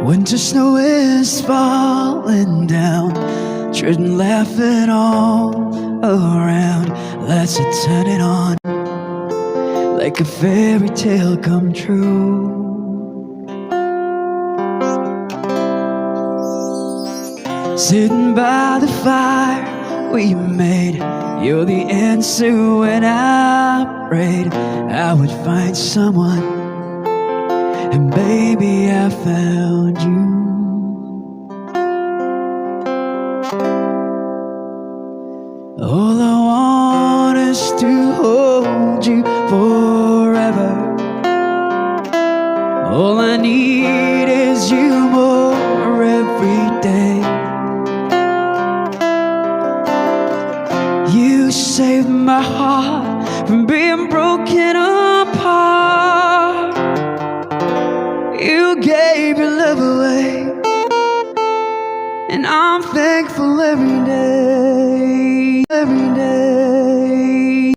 Winter snow is falling down, children laughing all around. Let's turn it on, like a fairy tale come true. Sitting by the fire we made, you're the answer when I prayed I would find someone, and baby I found you. All I want is to hold you forever. All I need is you more every day. You saved my heart from being broken apart. You gave your love away, and I'm thankful every day, every day.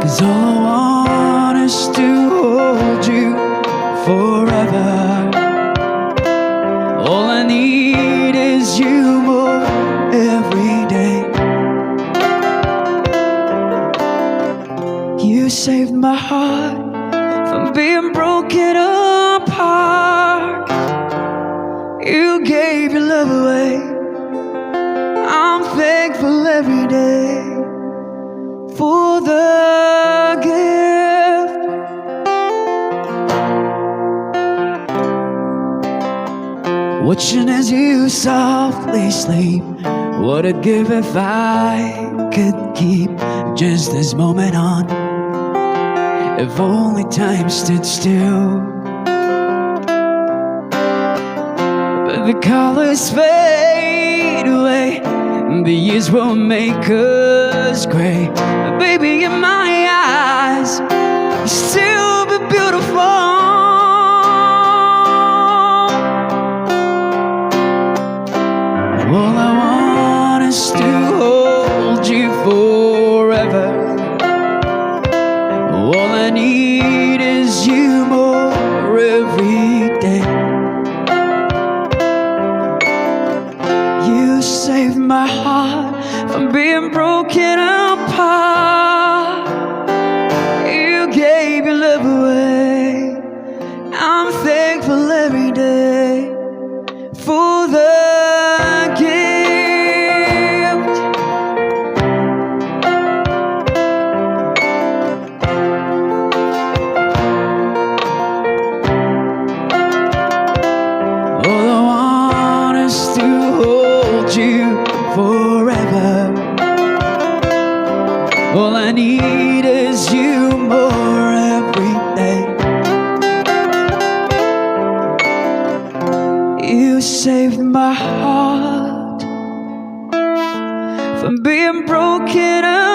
'Cause all I want is to hold you forever. All I need is you more every day. You saved my heart from being broken apart. You gave your love away. I'm thankful every day for the gift. Watching as you softly sleep, what I'd give if I could keep just this moment on. If only time stood still. But the colors fade away, the years will make us gray. But baby, in my eyes, you'll still be beautiful. All I want is to hold you forever. All I need is you more every day. You saved my heart from being broken apart. You gave your love away. I'm thankful every day for the gift. All I want is to hold you forever. All I need is you more every day. You saved my heart from being broken up.